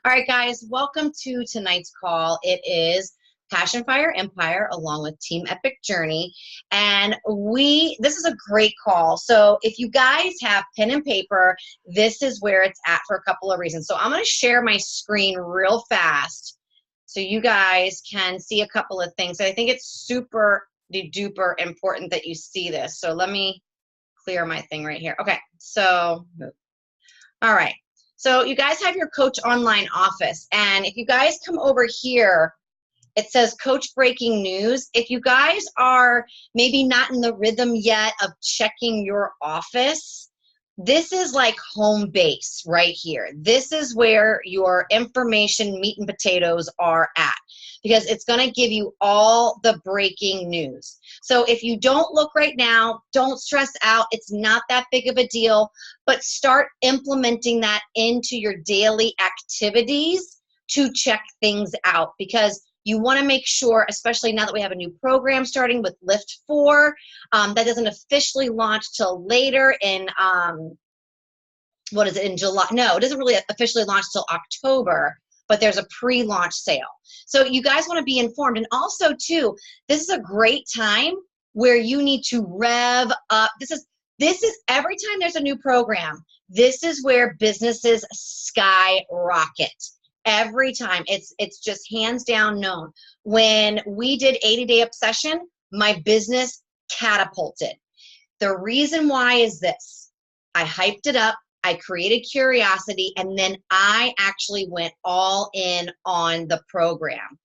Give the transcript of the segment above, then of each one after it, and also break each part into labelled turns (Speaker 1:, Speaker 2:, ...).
Speaker 1: All right, guys, welcome to tonight's call. It is Passion Fire Empire along with Team Epic Journey. And this is a great call. So if you guys have pen and paper, this is where it's at for a couple of reasons. So I'm going to share my screen real fast so you guys can see a couple of things. I think it's super duper important that you see this. So let me clear my thing right here. Okay, so, all right. So you guys have your Coach Online office, and if you guys come over here, it says Coach Breaking News. If you guys are maybe not in the rhythm yet of checking your office, this is like home base right here. This is where your information, meat and potatoes are at, because it's going to give you all the breaking news. So if you don't look right now, don't stress out. It's not that big of a deal, but start implementing that into your daily activities to check things out, because you want to make sure, especially now that we have a new program starting with Lift 4, that doesn't officially launch till later in, in July? No, it doesn't really officially launch till October, but there's a pre-launch sale. So you guys want to be informed. And also, too, this is a great time where you need to rev up. This is every time there's a new program, this is where businesses skyrocket. Every time. It's just hands down known. When we did 80-Day Obsession, my business catapulted. The reason why is this. I hyped it up, I created curiosity, and then I actually went all in on the program.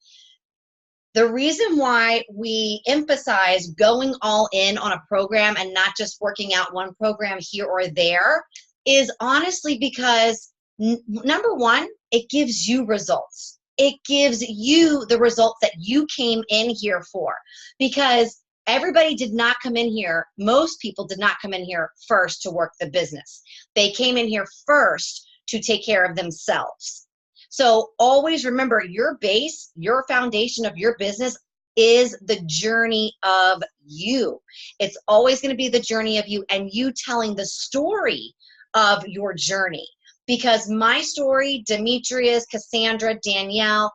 Speaker 1: The reason why we emphasize going all in on a program and not just working out one program here or there is honestly because number one, it gives you results. It gives you the results that you came in here for, because everybody did not come in here. Most people did not come in here first to work the business. They came in here first to take care of themselves. So always remember, your base, your foundation of your business is the journey of you. It's always going to be the journey of you and you telling the story of your journey. Because my story, Demetria's, Cassandra, Danielle,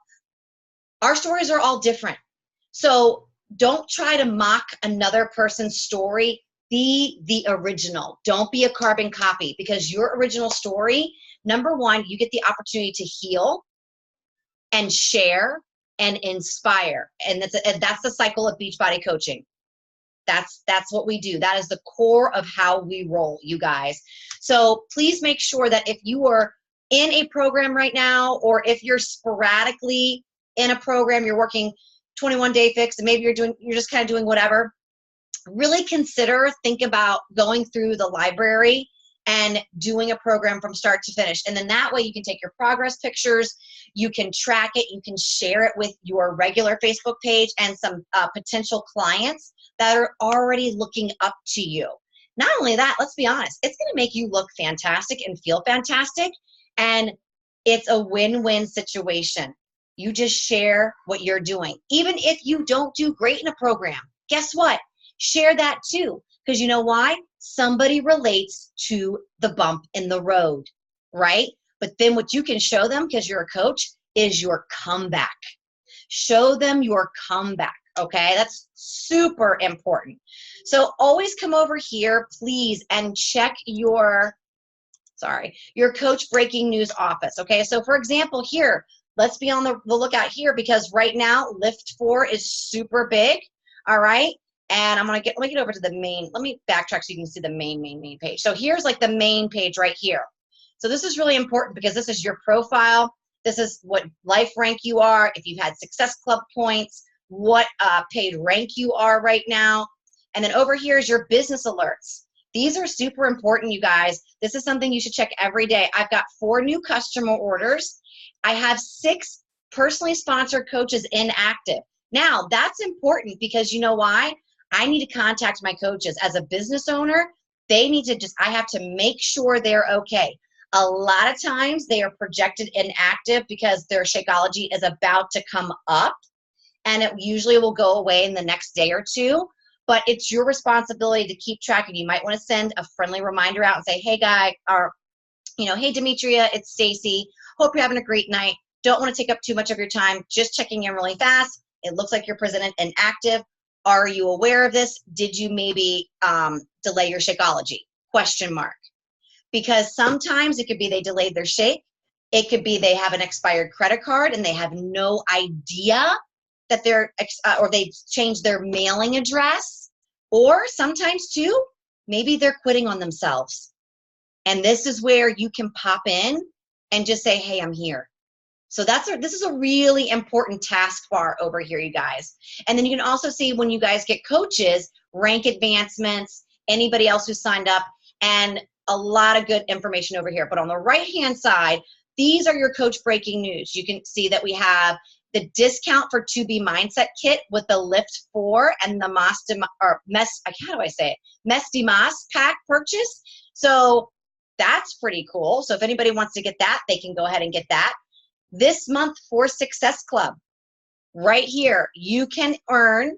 Speaker 1: our stories are all different. So don't try to mock another person's story. Be the original. Don't be a carbon copy, because your original story, number one, you get the opportunity to heal and share and inspire. And that's the cycle of Beachbody coaching. That's what we do. That is the core of how we roll, you guys. So please make sure that if you are in a program right now, or if you're sporadically in a program, you're working 21-day fix, and maybe you're just kind of doing whatever, really think about going through the library and doing a program from start to finish. And then that way you can take your progress pictures, you can track it, you can share it with your regular Facebook page and some potential clients that are already looking up to you. Not only that, let's be honest, it's going to make you look fantastic and feel fantastic. And it's a win-win situation. You just share what you're doing. Even if you don't do great in a program, guess what? Share that too. Because you know why? Somebody relates to the bump in the road, right? But then what you can show them, because you're a coach, is your comeback. Show them your comeback, okay? That's super important. So always come over here, please, and check your Coach Breaking News office, okay? So for example, here, let's be on the lookout here, because right now, Lift 4 is super big, all right? And let me get over to the main, let me backtrack so you can see the main page. So here's like the main page right here. So this is really important, because this is your profile. This is what life rank you are, if you've had Success Club points, what paid rank you are right now. And then over here is your business alerts. These are super important, you guys. This is something you should check every day. I've got 4 new customer orders. I have 6 personally sponsored coaches inactive. Now, that's important, because you know why? I need to contact my coaches. As a business owner, I have to make sure they're okay. A lot of times they are projected inactive because their Shakeology is about to come up, and it usually will go away in the next day or two. But it's your responsibility to keep track, and you might want to send a friendly reminder out and say, hey, Hey, Demetria, it's Stacy. Hope you're having a great night. Don't want to take up too much of your time. Just checking in really fast. It looks like you're presented inactive. Are you aware of this? Did you maybe delay your Shakeology? Question mark. Because sometimes it could be they delayed their shake. It could be they have an expired credit card and they have no idea that or they changed their mailing address. Or sometimes too, maybe they're quitting on themselves. And this is where you can pop in and just say, hey, I'm here. So this is a really important taskbar over here, you guys. And then you can also see when you guys get coaches, rank advancements, anybody else who signed up, and a lot of good information over here. But on the right-hand side, these are your coach breaking news. You can see that we have the discount for 2B Mindset Kit with the Lift 4 and the Mes de Mas pack purchase. So that's pretty cool. So if anybody wants to get that, they can go ahead and get that. This month for Success Club, right here, you can earn,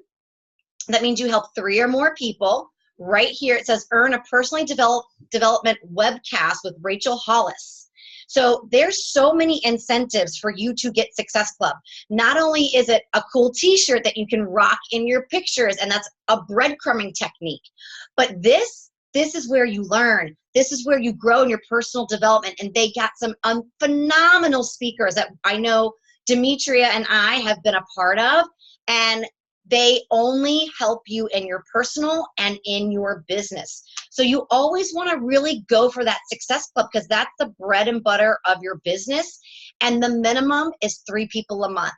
Speaker 1: that means you help 3 or more people. Right here, it says earn a personally development webcast with Rachel Hollis. So there's so many incentives for you to get Success Club. Not only is it a cool t-shirt that you can rock in your pictures, and that's a breadcrumbing technique, but this is where you learn. This is where you grow in your personal development. And they got some phenomenal speakers that I know Demetria and I have been a part of. And they only help you in your personal and in your business. So you always want to really go for that Success Club because that's the bread and butter of your business. And the minimum is 3 people a month.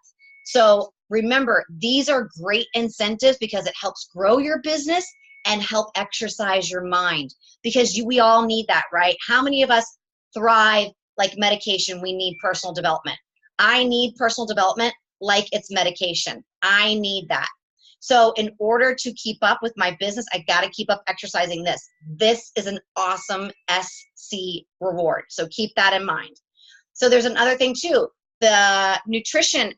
Speaker 1: So remember, these are great incentives because it helps grow your business and help exercise your mind, because we all need that, right? How many of us thrive like medication? We need personal development. I need personal development like it's medication. I need that. So in order to keep up with my business, I got to keep up exercising this. This is an awesome SC reward. So keep that in mind. So there's another thing too. The nutrition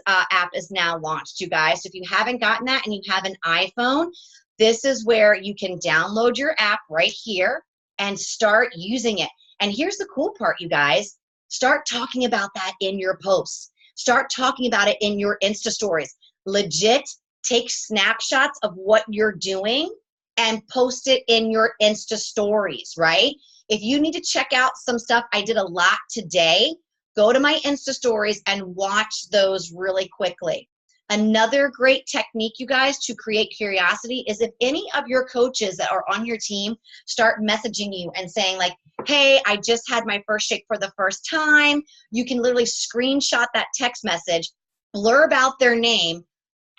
Speaker 1: app is now launched, you guys. So if you haven't gotten that and you have an iPhone, this is where you can download your app right here and start using it. And here's the cool part, you guys. Start talking about that in your posts. Start talking about it in your Insta stories. Legit, take snapshots of what you're doing and post it in your Insta stories, right? If you need to check out some stuff, I did a lot today. Go to my Insta stories and watch those really quickly. Another great technique, you guys, to create curiosity is if any of your coaches that are on your team start messaging you and saying like, hey, I just had my first shake for the first time. You can literally screenshot that text message, blurb out their name,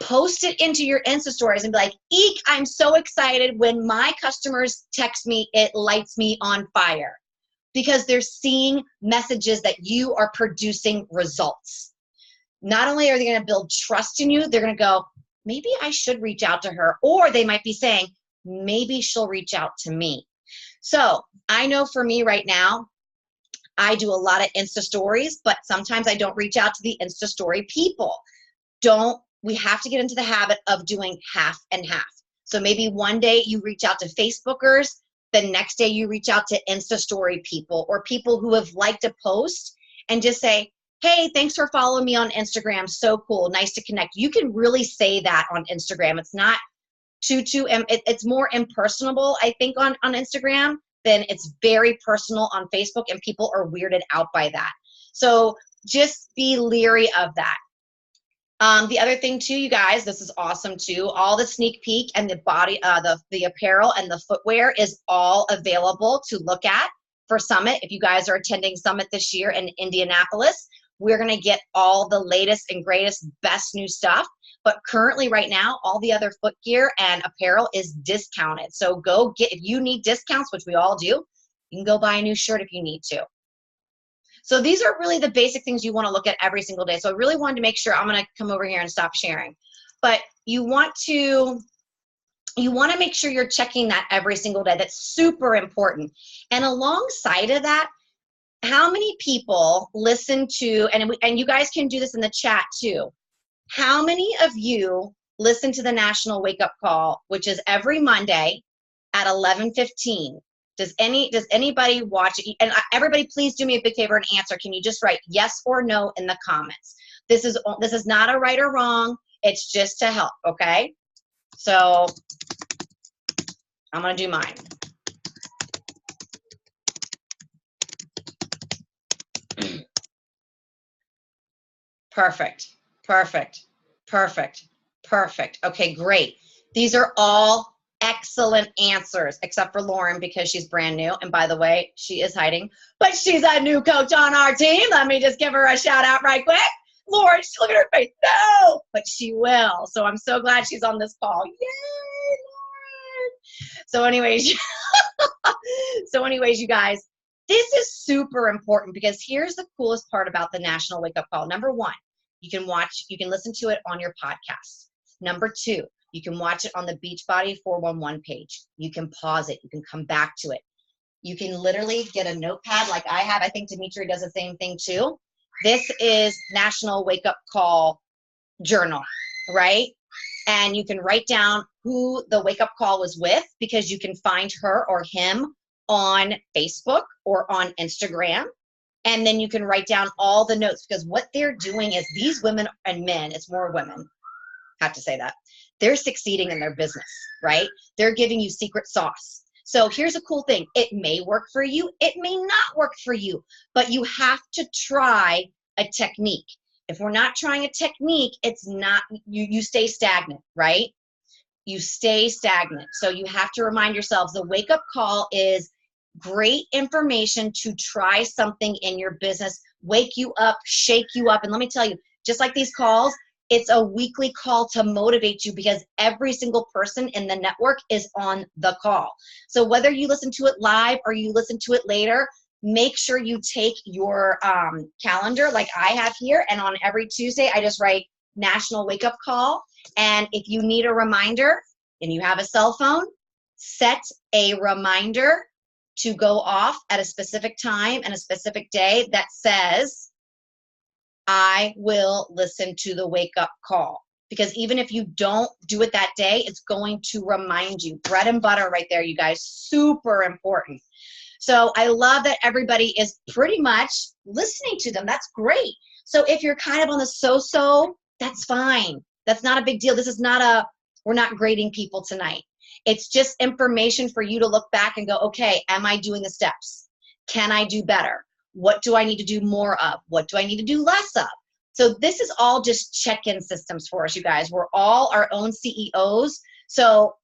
Speaker 1: post it into your Insta stories and be like, eek, I'm so excited when my customers text me, it lights me on fire. Because they're seeing messages that you are producing results. Not only are they going to build trust in you, they're going to go, maybe I should reach out to her. Or they might be saying, maybe she'll reach out to me. So I know for me right now, I do a lot of Insta stories, but sometimes I don't reach out to the Insta story people. We have to get into the habit of doing half and half. So maybe one day you reach out to Facebookers, the next day you reach out to Insta story people or people who have liked a post and just say, hey, thanks for following me on Instagram. So cool. Nice to connect. You can really say that on Instagram. It's not it's more impersonable, I think, on Instagram than it's very personal on Facebook, and people are weirded out by that. So just be leery of that. The other thing too, you guys, this is awesome too. All the sneak peek and the body, the apparel and the footwear is all available to look at for Summit. If you guys are attending Summit this year in Indianapolis, we're going to get all the latest and greatest, best new stuff. But currently right now, all the other foot gear and apparel is discounted. So go get, if you need discounts, which we all do, you can go buy a new shirt if you need to. So these are really the basic things you want to look at every single day. So I really wanted to make sure, I'm going to come over here and stop sharing. But you want to make sure you're checking that every single day. That's super important. And alongside of that, how many people listen to, and you guys can do this in the chat too, how many of you listen to the National Wake Up Call, which is every Monday at 11:15? Does anybody watch it? And everybody, please do me a big favor and answer. Can you just write yes or no in the comments? This is not a right or wrong. It's just to help, okay? So I'm gonna do mine. Perfect, perfect, perfect, perfect. Okay, great. These are all excellent answers, except for Lauren because she's brand new. And by the way, she is hiding, but she's a new coach on our team. Let me just give her a shout out right quick. Lauren, look at her face. No, but she will. So I'm so glad she's on this call. Yay, Lauren. So anyways, you guys, this is super important because here's the coolest part about the National Wake Up Call. Number one, you can listen to it on your podcast. Number two, you can watch it on the Beachbody 411 page. You can pause it. You can come back to it. You can literally get a notepad like I have. I think Dimitri does the same thing too. This is National Wake Up Call Journal, right? And you can write down who the wake up call was with because you can find her or him on Facebook or on Instagram. And then you can write down all the notes because what they're doing is these women and men, it's more women, I have to say that, they're succeeding in their business, right? They're giving you secret sauce. So here's a cool thing. It may work for you. It may not work for you, but you have to try a technique. If we're not trying a technique, it's not, you stay stagnant, right? You stay stagnant. So you have to remind yourselves the wake up call is great information to try something in your business, wake you up, shake you up. And let me tell you, just like these calls, it's a weekly call to motivate you because every single person in the network is on the call. So whether you listen to it live or you listen to it later, make sure you take your calendar like I have here. And on every Tuesday, I just write National Wake Up Call. And if you need a reminder and you have a cell phone, set a reminder to go off at a specific time and a specific day that says, I will listen to the wake up call. Because even if you don't do it that day, it's going to remind you. Bread and butter right there, you guys, super important. So I love that everybody is pretty much listening to them. That's great. So if you're kind of on the so-so, that's fine. That's not a big deal. This is not we're not grading people tonight. It's just information for you to look back and go, okay, am I doing the steps? Can I do better? What do I need to do more of? What do I need to do less of? So this is all just check-in systems for us, you guys. We're all our own CEOs. So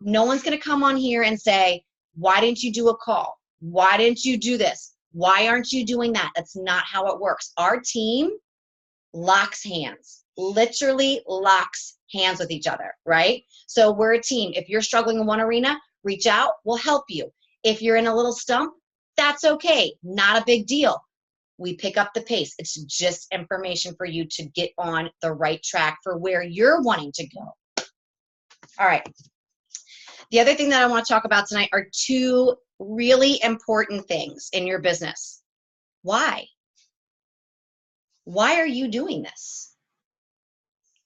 Speaker 1: no one's going to come on here and say, why didn't you do a call? Why didn't you do this? Why aren't you doing that? That's not how it works. Our team locks hands, literally locks hands with each other, right? So we're a team. If you're struggling in one arena, reach out, we'll help you. If you're in a little stump, that's okay, not a big deal. We pick up the pace. It's just information for you to get on the right track for where you're wanting to go. All right. The other thing that I want to talk about tonight are two really important things in your business. Why? Why are you doing this?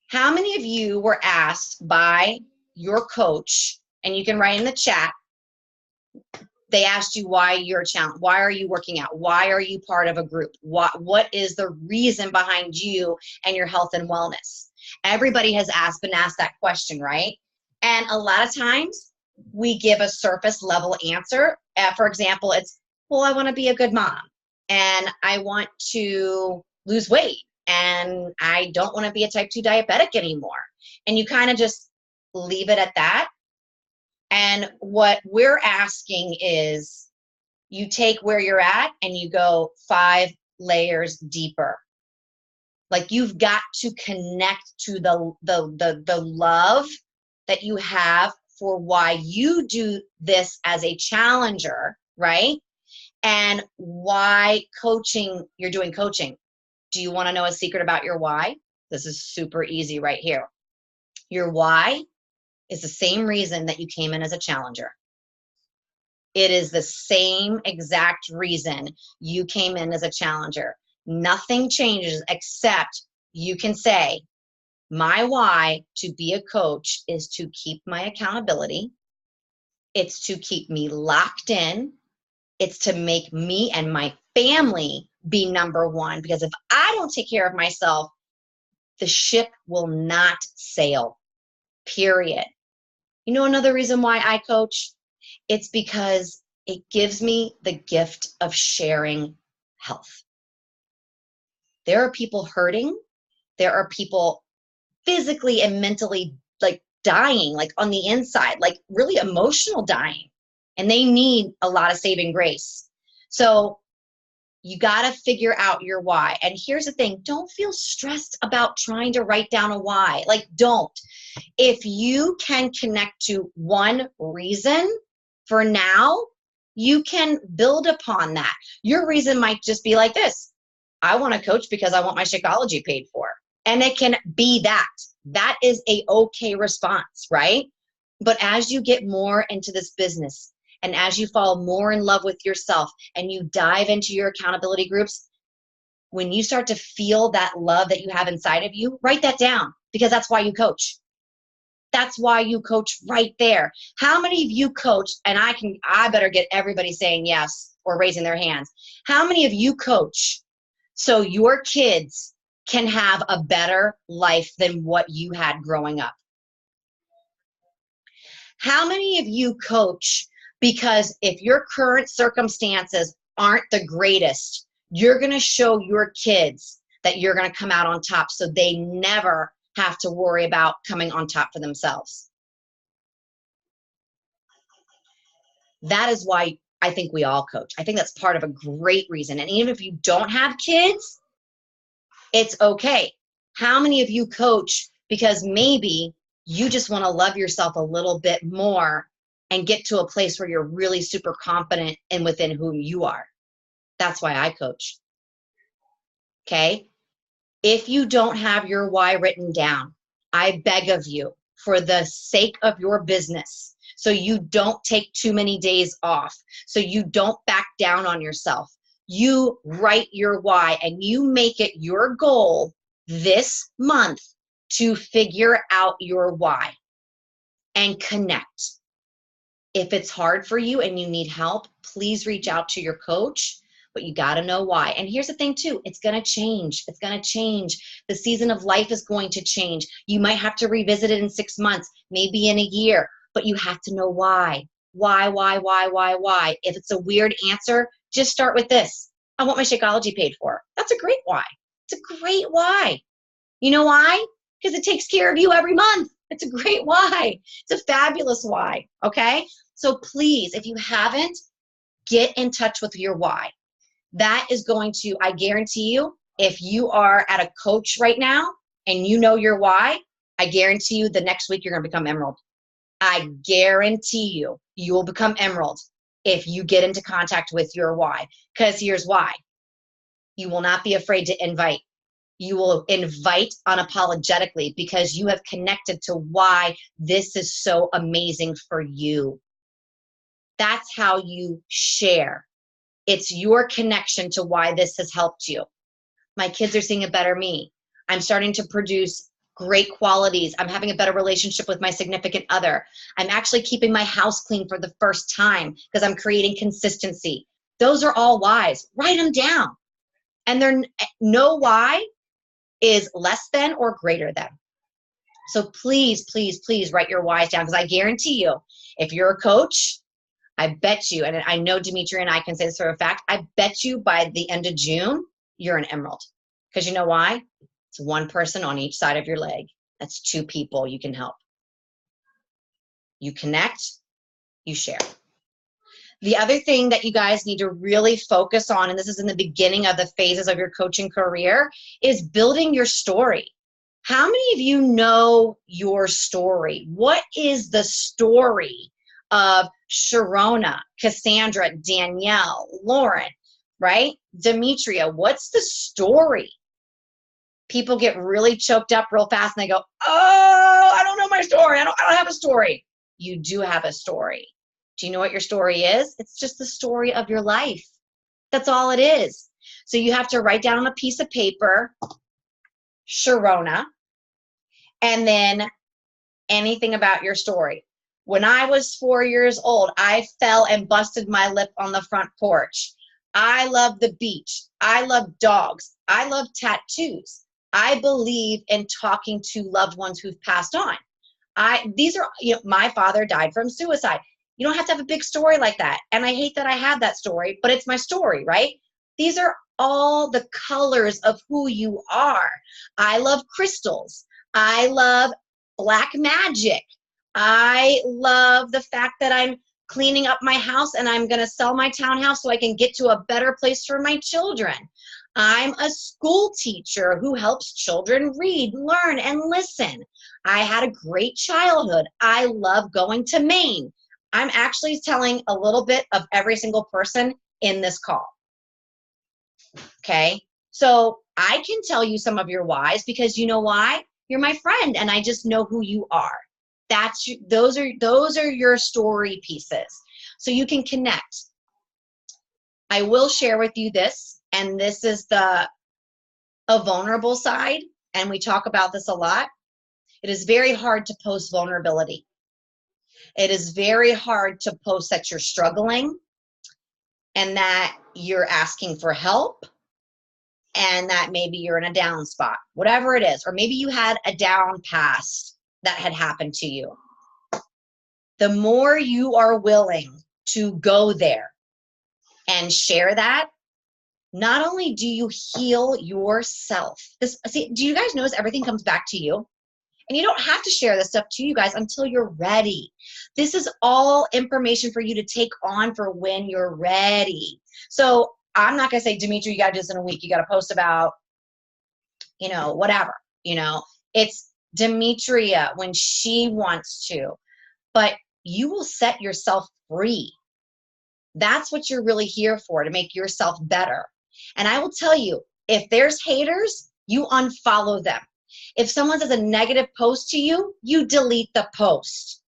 Speaker 1: How many of you were asked by your coach, and you can write in the chat, they asked you why you're a challenge, why are you working out, why are you part of a group, what is the reason behind you and your health and wellness? Everybody has been asked that question, right? And a lot of times we give a surface level answer. For example, it's, well, I want to be a good mom and I want to lose weight and I don't want to be a type 2 diabetic anymore. And you kind of just leave it at that. And what we're asking is you take where you're at and you go 5 layers deeper. Like you've got to connect to the love that you have for why you do this as a challenger, right? And why coaching, you're doing coaching. Do you want to know a secret about your why? This is super easy right here. Your why is the same reason that you came in as a challenger. It is the same exact reason you came in as a challenger. Nothing changes except you can say, my why to be a coach is to keep my accountability, It's to keep me locked in. It's to make me and my family be number one, because if I don't take care of myself, the ship will not sail, period. You know another reason why I coach? It's because it gives me the gift of sharing health. There are people hurting. There are people physically and mentally like dying, like on the inside, like really emotional dying. And they need a lot of saving grace. So you got to figure out your why. And here's the thing, don't feel stressed about trying to write down a why. Like, don't. If you can connect to one reason for now, you can build upon that. Your reason might just be like this: I want to coach because I want my Shakeology paid for. And it can be that. That is a okay response, right? But as you get more into this business, and as you fall more in love with yourself and you dive into your accountability groups, when you start to feel that love that you have inside of you, write that down, because that's why you coach. That's why you coach right there. How many of you coach, and I better get everybody saying yes or raising their hands. How many of you coach so your kids can have a better life than what you had growing up? How many of you coach because if your current circumstances aren't the greatest, you're going to show your kids that you're going to come out on top, so they never have to worry about coming on top for themselves? That is why I think we all coach. I think that's part of a great reason. And even if you don't have kids, it's okay. How many of you coach because maybe you just want to love yourself a little bit more and get to a place where you're really super confident in within who you are? That's why I coach. Okay? If you don't have your why written down, I beg of you, for the sake of your business, so you don't take too many days off, so you don't back down on yourself, you write your why and you make it your goal this month to figure out your why and connect. If it's hard for you and you need help, please reach out to your coach, but you got to know why. And here's the thing too, it's going to change. It's going to change. The season of life is going to change. You might have to revisit it in 6 months, maybe in a year, but you have to know why. Why? If it's a weird answer, just start with this: I want my Shakeology paid for. That's a great why. It's a great why. You know why? Because it takes care of you every month. It's a great why. It's a fabulous why, okay? So please, if you haven't, get in touch with your why. That is going to, I guarantee you, if you are at a coach right now and you know your why, I guarantee you the next week you're going to become Emerald. I guarantee you, you will become Emerald if you get into contact with your why. Because here's why. You will not be afraid to invite. You will invite unapologetically because you have connected to why this is so amazing for you. That's how you share. It's your connection to why this has helped you. My kids are seeing a better me. I'm starting to produce great qualities. I'm having a better relationship with my significant other. I'm actually keeping my house clean for the first time because I'm creating consistency. Those are all whys. Write them down. And there, no why is less than or greater than. So please, please, please write your whys down, because I guarantee you, if you're a coach, I bet you, and I know Demetria and I can say this for a fact, I bet you by the end of June, you're an Emerald. Because you know why? It's one person on each side of your leg. That's 2 people you can help. You connect, you share. The other thing that you guys need to really focus on, and this is in the beginning of the phases of your coaching career, is building your story. How many of you know your story? What is the story of Sharona, Cassandra, Danielle, Lauren, right? Demetria, what's the story? People get really choked up real fast and they go, oh, I don't know my story. I don't have a story. You do have a story. Do you know what your story is? It's just the story of your life. That's all it is. So you have to write down on a piece of paper, Sharona, and then anything about your story. When I was 4 years old, I fell and busted my lip on the front porch. I love the beach. I love dogs. I love tattoos. I believe in talking to loved ones who've passed on. These are, my father died from suicide. You don't have to have a big story like that. And I hate that I have that story, but it's my story, right? These are all the colors of who you are. I love crystals. I love black magic. I love the fact that I'm cleaning up my house and I'm going to sell my townhouse so I can get to a better place for my children. I'm a school teacher who helps children read, learn, and listen. I had a great childhood. I love going to Maine. I'm actually telling a little bit of every single person in this call. Okay? So I can tell you some of your whys because you know why? You're my friend and I just know who you are. Those are your story pieces. So you can connect. I will share with you this, and this is a vulnerable side, and we talk about this a lot. It is very hard to post vulnerability. It is very hard to post that you're struggling and that you're asking for help and that maybe you're in a down spot, whatever it is, or maybe you had a down past that had happened to you. The more you are willing to go there and share that, not only do you heal yourself. Do you guys notice everything comes back to you? And you don't have to share this stuff to you guys until you're ready. This is all information for you to take on for when you're ready. So I'm not going to say, Demetria, you got to do this in a week. You got to post about, whatever, it's Demetria when she wants to, but you will set yourself free. That's what you're really here for, to make yourself better. And I will tell you, if there's haters, you unfollow them. If someone says a negative post to you, you delete the post.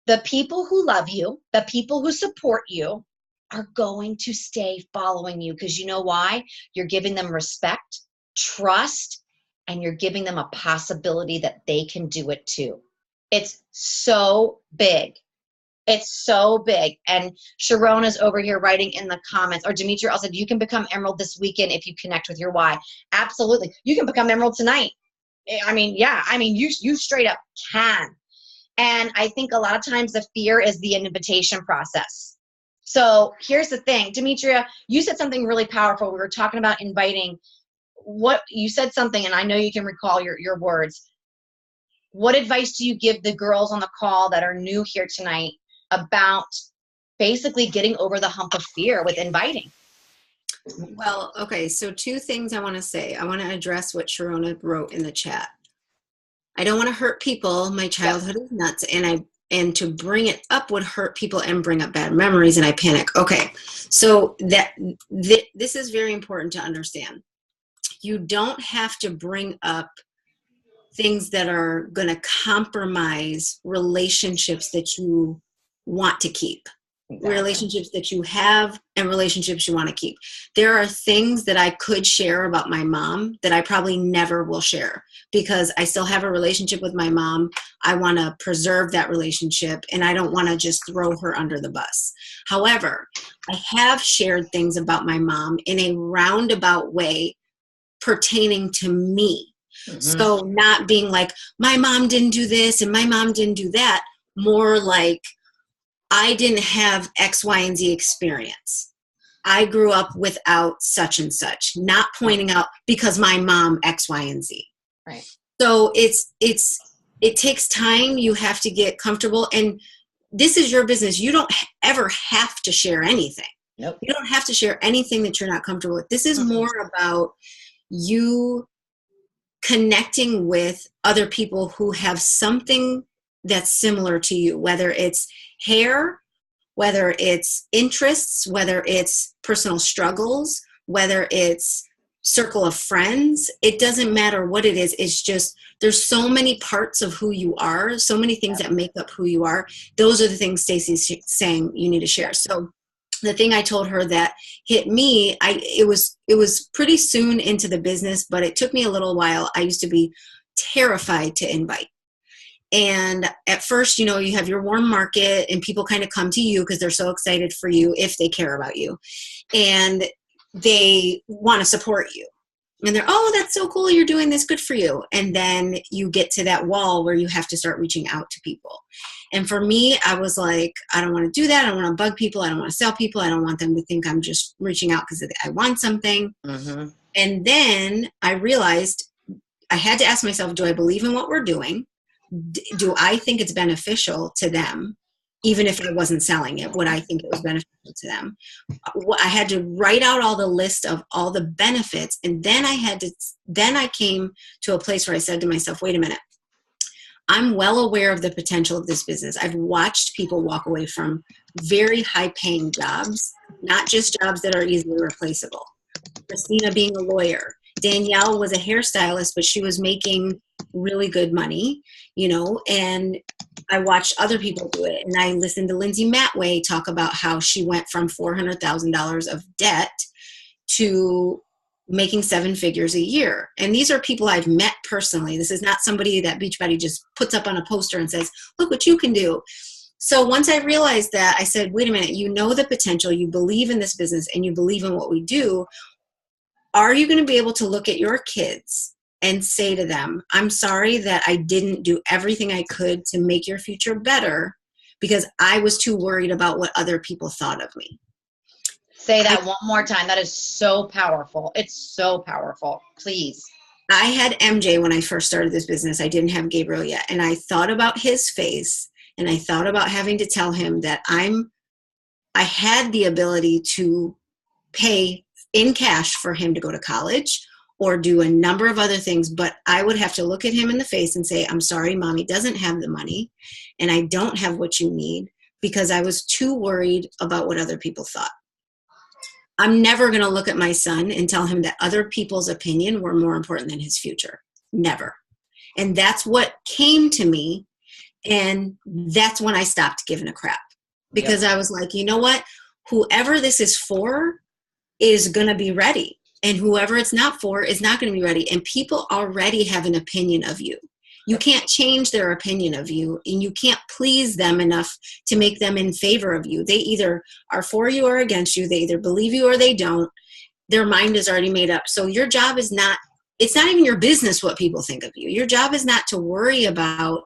Speaker 1: The people who love you, the people who support you, are going to stay following you because you know why? You're giving them respect, trust, and you're giving them a possibility that they can do it too. It's so big. It's so big. And Sharona's over here writing in the comments, or Demetria also said, you can become Emerald this weekend if you connect with your why. Absolutely. You can become Emerald tonight. You straight up can. And I think a lot of times the fear is the invitation process. So here's the thing, Demetria, you said something really powerful. We were talking about inviting. What you said something, and I know you can recall your words. What advice do you give the girls on the call that are new here tonight about basically getting over the hump of fear with inviting?
Speaker 2: Well, okay, so two things I want to say. I want to address what Sharona wrote in the chat. I don't want to hurt people. My childhood is nuts, and to bring it up would hurt people and bring up bad memories, and I panic. Okay, so this is very important to understand. You don't have to bring up things that are going to compromise relationships that you want to keep. Exactly. Relationships that you have and relationships you want to keep. There are things that I could share about my mom that I probably never will share because I still have a relationship with my mom. I want to preserve that relationship and I don't want to just throw her under the bus. However, I have shared things about my mom in a roundabout way pertaining to me. Mm-hmm. So not being like, my mom didn't do this and my mom didn't do that. More like, I didn't have X, Y, and Z experience. I grew up without such and such, not pointing out because my mom X, Y, and Z.
Speaker 1: Right.
Speaker 2: So it takes time. You have to get comfortable, and this is your business. You don't ever have to share anything.
Speaker 1: Nope.
Speaker 2: You don't have to share anything that you're not comfortable with. This is more about you connecting with other people who have something that's similar to you, whether it's hair, whether it's interests, whether it's personal struggles, whether it's circle of friends. It doesn't matter what it is. It's just there's so many parts of who you are, so many things that make up who you are. Those are the things Stacey's saying you need to share. So the thing I told her that hit me, it was pretty soon into the business, but it took me a little while. I used to be terrified to invite. And at first, you have your warm market and people kind of come to you because they're so excited for you if they care about you. And they want to support you. And they're, oh, that's so cool. You're doing this. Good for you. And then you get to that wall where you have to start reaching out to people. And for me, I was like, I don't want to do that. I don't want to bug people. I don't want to sell people. I don't want them to think I'm just reaching out because I want something.
Speaker 1: Mm-hmm.
Speaker 2: And then I realized I had to ask myself, do I believe in what we're doing? Do I think it's beneficial to them? Even if I wasn't selling it, would I think it was beneficial to them? I had to write out all the list of all the benefits. And then I came to a place where I said to myself, wait a minute, I'm well aware of the potential of this business. I've watched people walk away from very high paying jobs, not just jobs that are easily replaceable. Christina being a lawyer, Danielle was a hairstylist, but she was making really good money, and I watched other people do it. And I listened to Lindsay Matway talk about how she went from $400,000 of debt to making 7 figures a year. And these are people I've met personally. This is not somebody that Beachbody just puts up on a poster and says, look what you can do. So once I realized that, I said, wait a minute, the potential, you believe in this business, and you believe in what we do. Are you going to be able to look at your kids and say to them, I'm sorry that I didn't do everything I could to make your future better because I was too worried about what other people thought of me?
Speaker 1: Say that one more time. That is so powerful. It's so powerful. Please.
Speaker 2: I had MJ when I first started this business. I didn't have Gabriel yet. And I thought about his face, and I thought about having to tell him that I had the ability to pay in cash for him to go to college or do a number of other things, but I would have to look at him in the face and say, I'm sorry, mommy doesn't have the money and I don't have what you need, because I was too worried about what other people thought. I'm never going to look at my son and tell him that other people's opinion were more important than his future. Never. And that's what came to me. And that's when I stopped giving a crap, because I was like, you know what? Whoever this is for is going to be ready. And whoever it's not for is not going to be ready. And people already have an opinion of you. You can't change their opinion of you, and you can't please them enough to make them in favor of you. They either are for you or against you. They either believe you or they don't. Their mind is already made up. So your job is not, it's not even your business what people think of you. Your job is not to worry about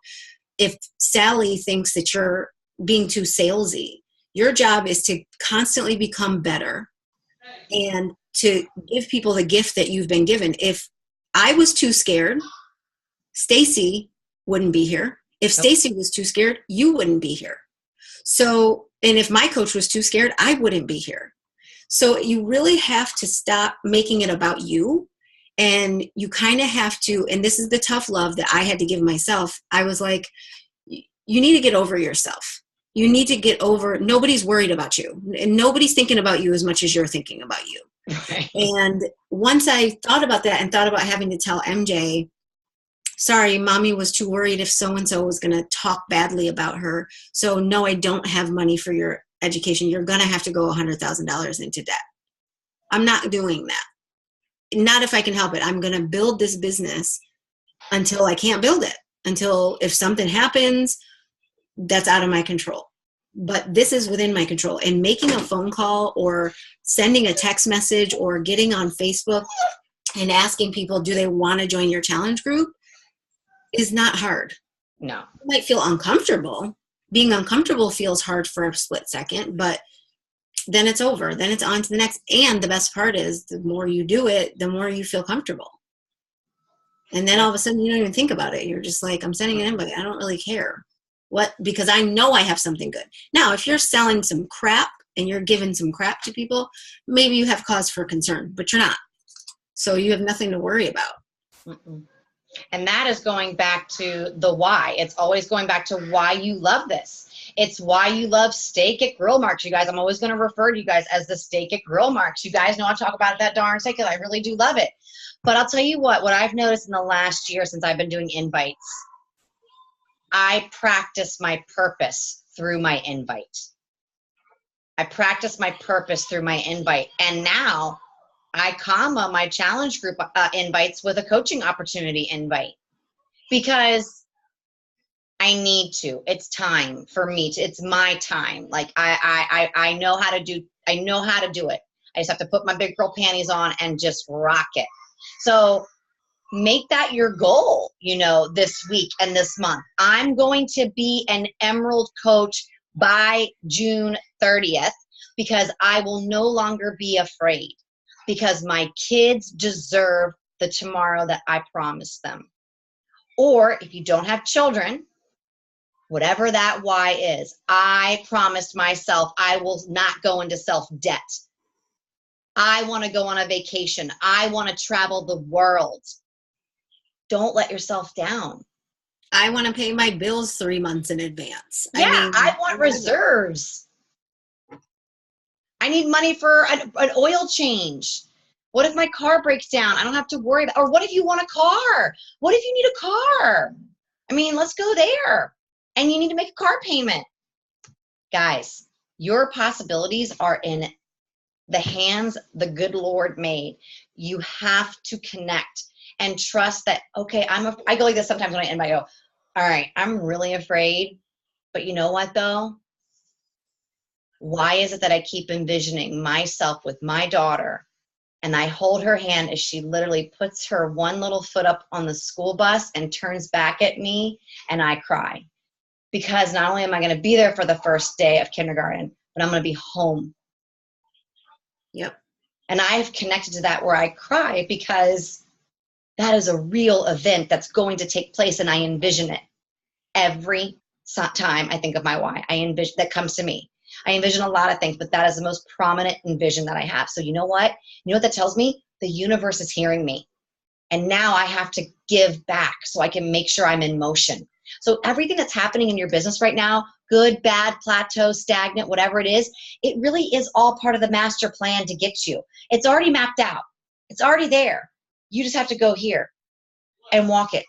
Speaker 2: if Sally thinks that you're being too salesy. Your job is to constantly become better and to give people the gift that you've been given. If I was too scared, Stacy wouldn't be here. If Stacy was too scared, you wouldn't be here. So, and if my coach was too scared, I wouldn't be here. So you really have to stop making it about you. And you kind of have to, and this is the tough love that I had to give myself. I was like, you need to get over yourself. You need to get over, nobody's worried about you. And nobody's thinking about you as much as you're thinking about you.
Speaker 1: Right.
Speaker 2: And once I thought about that and thought about having to tell MJ, sorry, mommy was too worried if so-and-so was going to talk badly about her. So no, I don't have money for your education. You're going to have to go $100,000 into debt. I'm not doing that. Not if I can help it. I'm going to build this business until I can't build it. Until if something happens, that's out of my control. But this is within my control. And making a phone call or sending a text message or getting on Facebook and asking people, do they want to join your challenge group, is not hard.
Speaker 1: No.
Speaker 2: You might feel uncomfortable. Being uncomfortable feels hard for a split second, but then it's over. Then it's on to the next. And the best part is the more you do it, the more you feel comfortable. And then all of a sudden you don't even think about it. You're just like, I'm sending an invite. I don't really care. What? Because I know I have something good. Now, if you're selling some crap and you're giving some crap to people, maybe you have cause for concern, but you're not. So you have nothing to worry about.
Speaker 1: Mm-mm. And that is going back to the why. It's always going back to why you love this. It's why you love Steak at Grill Marks. You guys, I'm always going to refer to you guys as the Steak at Grill Marks. You guys know I talk about it that darn steak, because I really do love it. But I'll tell you what I've noticed in the last year since I've been doing invites, I practice my purpose through my invite. I practice my purpose through my invite. And now I comma my challenge group invites with a coaching opportunity invite, because I need to. It's time for me to. It's my time. Like I know how to do. I know how to do it. I just have to put my big girl panties on and just rock it. So make that your goal. This week and this month. I'm going to be an Emerald coach by June 30th because I will no longer be afraid because my kids deserve the tomorrow that I promised them. Or if you don't have children, whatever that why is, I promised myself I will not go into self-debt. I want to go on a vacation. I want to travel the world. Don't let yourself down.
Speaker 2: I want to pay my bills 3 months in advance.
Speaker 1: Yeah, I want reserves. I need money for an oil change. What if my car breaks down? I don't have to worry about, or what if you want a car? What if you need a car? I mean, let's go there. And you need to make a car payment. Guys, your possibilities are in the hands the good Lord made. You have to connect and trust that, okay, I go like this sometimes when I end, I go, all right, I'm really afraid, but you know what though? Why is it that I keep envisioning myself with my daughter and I hold her hand as she literally puts her one little foot up on the school bus and turns back at me and I cry? Because not only am I going to be there for the first day of kindergarten, but I'm going to be home.
Speaker 2: Yep.
Speaker 1: And I've connected to that where I cry because that is a real event that's going to take place and I envision it every time I think of my why. I envision that comes to me. I envision a lot of things, but that is the most prominent envision that I have. So you know what? You know what that tells me? The universe is hearing me. And now I have to give back so I can make sure I'm in motion. So everything that's happening in your business right now, good, bad, plateau, stagnant, whatever it is, it really is all part of the master plan to get you. It's already mapped out. It's already there. You just have to go here and walk it.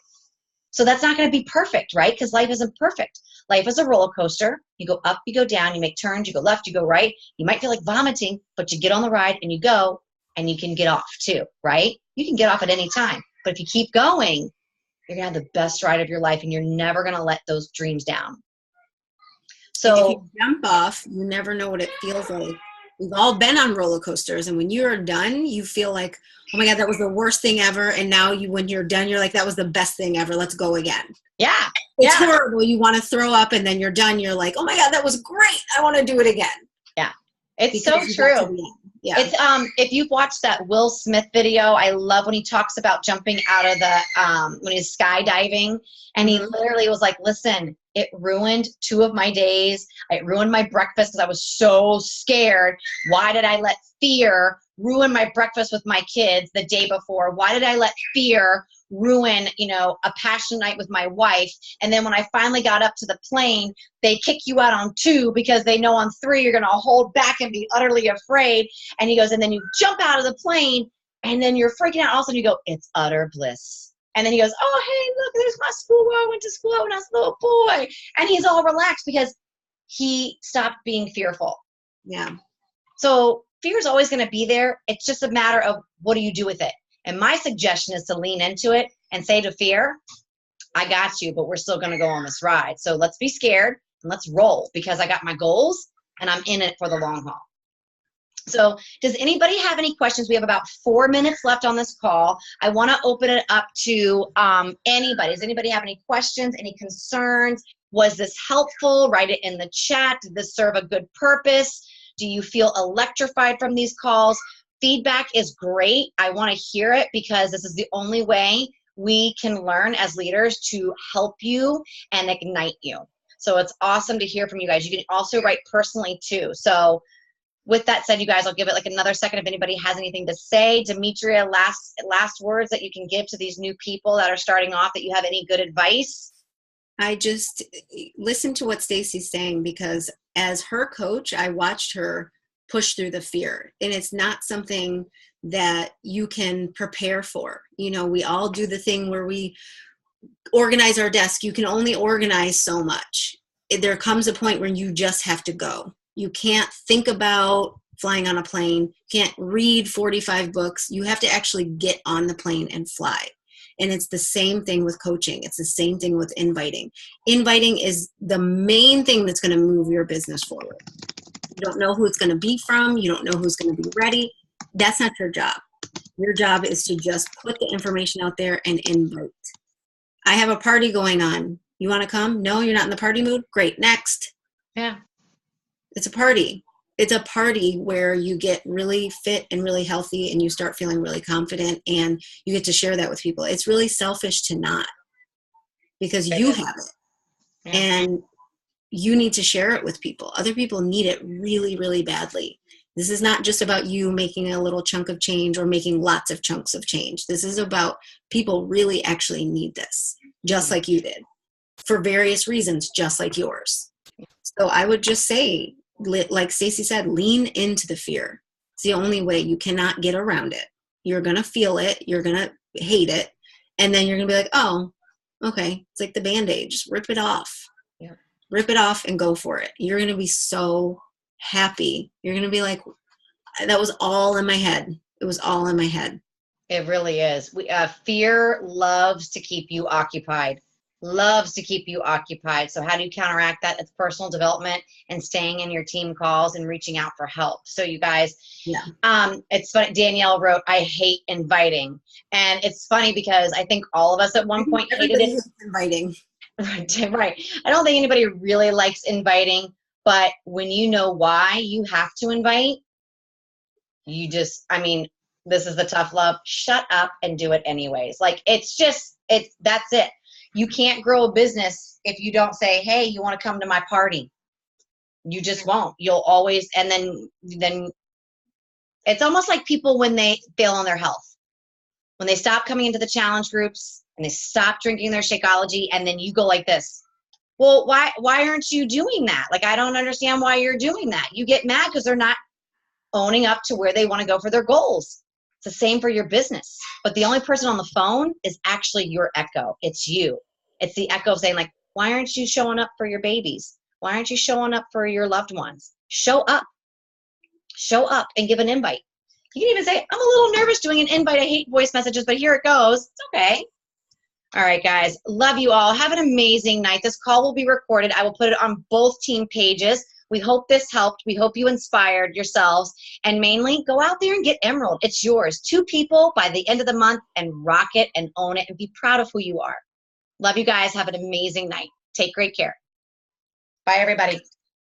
Speaker 1: So that's not going to be perfect, right? Because life isn't perfect. Life is a roller coaster. You go up, you go down, you make turns, you go left, you go right. You might feel like vomiting, but you get on the ride and you go and you can get off too, right? You can get off at any time. But if you keep going, you're going to have the best ride of your life and you're never going to let those dreams down. So
Speaker 2: and if you jump off, you never know what it feels like. We've all been on roller coasters, and when you're done, you feel like, oh my God, that was the worst thing ever. And now when you're done, you're like, that was the best thing ever. Let's go again.
Speaker 1: Yeah.
Speaker 2: It's horrible. You want to throw up, and then you're done. You're like, oh my God, that was great. I want to do it again.
Speaker 1: Yeah. It's so true. Yeah. It's if you've watched that Will Smith video, I love when he talks about jumping out of the when he's skydiving, and he literally was like, listen, it ruined 2 of my days. It ruined my breakfast because I was so scared. Why did I let fear ruin my breakfast with my kids the day before? Why did I let fear ruin, a passion night with my wife? And then when I finally got up to the plane, they kick you out on 2 because they know on 3 you're going to hold back and be utterly afraid. And he goes, and then you jump out of the plane and then you're freaking out. All of a sudden you go, it's utter bliss. And then he goes, oh, hey, look, there's my school where I went to school when I was a little boy. And he's all relaxed because he stopped being fearful.
Speaker 2: Yeah.
Speaker 1: So fear is always going to be there. It's just a matter of what do you do with it? And my suggestion is to lean into it and say to fear, I got you, but we're still going to go on this ride. So let's be scared and let's roll because I got my goals and I'm in it for the long haul. So does anybody have any questions? We have about 4 minutes left on this call. I want to open it up to anybody. Does anybody have any questions, any concerns? Was this helpful? Write it in the chat. Did this serve a good purpose? Do you feel electrified from these calls? Feedback is great. I want to hear it because this is the only way we can learn as leaders to help you and ignite you. So it's awesome to hear from you guys. You can also write personally too. So with that said, you guys, I'll give it like another second if anybody has anything to say. Demetria, last words that you can give to these new people that are starting off, that you have any good advice?
Speaker 2: I just listen to what Stacy's saying because as her coach, I watched her push through the fear. And it's not something that you can prepare for. We all do the thing where we organize our desk. You can only organize so much. There comes a point where you just have to go. You can't think about flying on a plane. You can't read 45 books. You have to actually get on the plane and fly. And it's the same thing with coaching. It's the same thing with inviting. Inviting is the main thing that's going to move your business forward. You don't know who it's going to be from. You don't know who's going to be ready. That's not your job. Your job is to just put the information out there and invite. I have a party going on. You want to come? No, you're not in the party mood? Great. Next.
Speaker 1: Yeah.
Speaker 2: It's a party. It's a party where you get really fit and really healthy and you start feeling really confident and you get to share that with people. It's really selfish to not, because you have it. Yeah. And you need to share it with people. Other people need it really, really badly. This is not just about you making a little chunk of change or making lots of chunks of change. This is about people really actually need this, just like you did, for various reasons, just like yours. So I would just say, like Stacey said, lean into the fear. It's the only way. You cannot get around it. You're going to feel it. You're going to hate it. And then you're going to be like, oh, okay. It's like the Band-Aid. Just rip it off. Yeah. Rip it off and go for it. You're going to be so happy. You're going to be like, that was all in my head. It was all in my head.
Speaker 1: It really is. Fear loves to keep you occupied. Loves to keep you occupied. So how do you counteract that? It's personal development and staying in your team calls and reaching out for help. So you guys, it's funny. Danielle wrote, I hate inviting. And it's funny because I think all of us at one point hated it.
Speaker 2: Inviting.
Speaker 1: Right. I don't think anybody really likes inviting, but when you know why you have to invite, you just, I mean, this is the tough love. Shut up and do it anyways. Like, that's it. You can't grow a business if you don't say, hey, you want to come to my party? You just won't. You'll always, and then it's almost like people when they fail on their health. When they stop coming into the challenge groups and they stop drinking their Shakeology, and then you go like this. Well, why aren't you doing that? Like, I don't understand why you're doing that. You get mad because they're not owning up to where they want to go for their goals. It's the same for your business. But the only person on the phone is actually your echo. It's you. It's the echo saying, like, why aren't you showing up for your babies? Why aren't you showing up for your loved ones? Show up. Show up and give an invite. You can even say, I'm a little nervous doing an invite. I hate voice messages, but here it goes. It's okay. All right, guys. Love you all. Have an amazing night. This call will be recorded. I will put it on both team pages. We hope this helped. We hope you inspired yourselves. And mainly, go out there and get Emerald. It's yours. 2 people by the end of the month, and rock it and own it and be proud of who you are. Love you guys. Have an amazing night. Take great care. Bye, everybody.